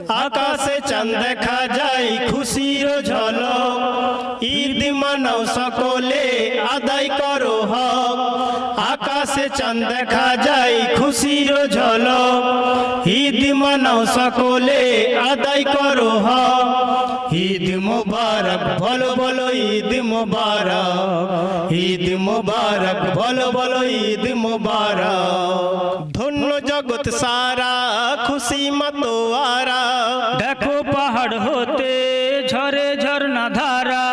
আকাশে চাঁদ দেখা যায় খুশির ঝলক, ঈদ মানাও সকলে আদায় করো হক। আকাশে চাঁদ দেখা যায় খুশির ঝলক, ঈদ মানাও সকলে আদায় করো হক। ঈদ মুবারক বলো বলো ঈদ মুবারক, ঈদ মুবারক বলো বলো ঈদ মুবারক। ধন্য জগৎ সারা খুশি মাতোয়ারা, দেখো পাহাড় হতে ঝরে ঝরনা ধারা।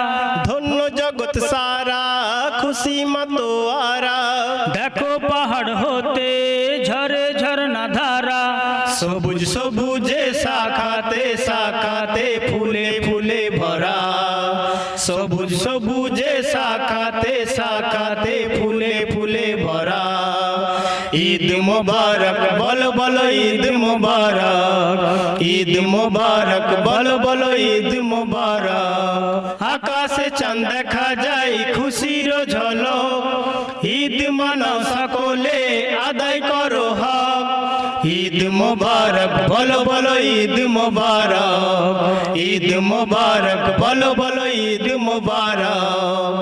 ধন্য জগৎ সারা খুশি মাতোয়ারা, দেখো পাহাড় হতে ঝরে ঝরনা ধারা। সবুজ সবুজে শাখাতে শাখাতে ফুলে ফুলে ভরা, সবুজ সবুজে শাখাতে শাখাতে ফুলে ফুলে ভরা। ঈদ মুবারক বলো বলো ঈদ মুবারক, ঈদ মুবারক বলো বলো ঈদ মুবারক। আকাশে চাঁদ দেখা যায় খুশির ঝলক, ঈদ মানাও সকলে আদায় করো হক। ঈদ মুবারক বলো বলো ঈদ মুবারক, ঈদ মুবারক বলো বলো ঈদ মুবারক।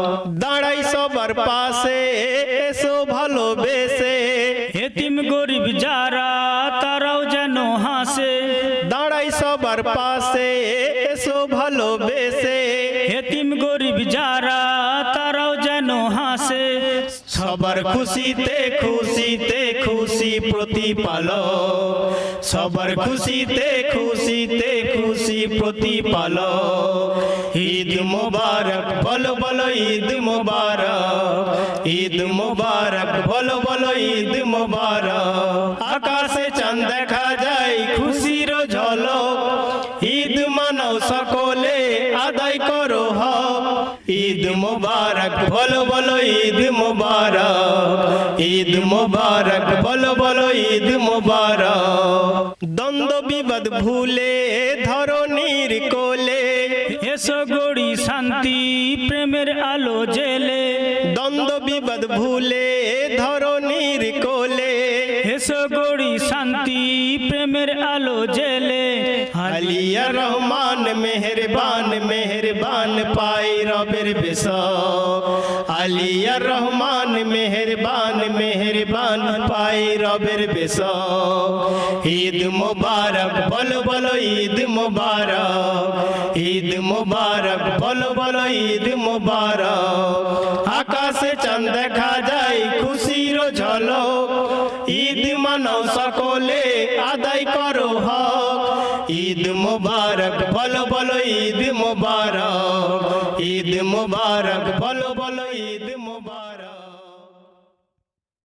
দাঁড়াই সবার পাশে এসো ভালোবেসে, এতিম গরিব যারা তারাও যেন হাসে। দাঁড়াই সবার পাশে এসো ভালোবেসে, এতিম গরিব যারা তারাও যেন হাসে। সবার খুশিতে খুশিতে খুশি প্রতিপালক, সবার খুশিতে খুশিতে খুশি প্রতিপালক। ঈদ মুবারক বলো বলো ঈদ মুবারক, ঈদ মুবারক বলো বলো ঈদ মুবারক। আকাশে চাঁদ দেখা যায় খুশির ঝলক, ঈদ মানাও সকলে আদায় করো হক। ঈদ মুবারক বলো বলো ঈদ মুবারক, ঈদ মুবারক বলো বলো ঈদ মুবারক। দ্বন্দ্ব বিবাদ ভুলে ধরণীর কোলে, এসো গড়ি শান্তি প্রেমের আলো জেলে। দ্বন্দ্ব বিবাদ ভুলে ধরণীর কোলে, এসো গড়ি শান্তি প্রেমের আলো জেলে। আলিয়া রহমান মেহেরবান মেহেরবান পাই রবের বেশক, আলিয়া রহমান মেহেরবান মেহেরবান পাই রবের বেশক। ঈদ মুবারক বলো বলো ঈদ মুবারক, ঈদ মুবারক বলো বলো ঈদ মুবারক। আকাশে চাঁদ দেখা যায় খুশির ঝলক, ঈদ মানাও সকলে আদায় করো হক। ঈদ মুবারক বলো বলো ঈদ মুবারক, ঈদ মুবারক বলো বলো ঈদ মুবারক।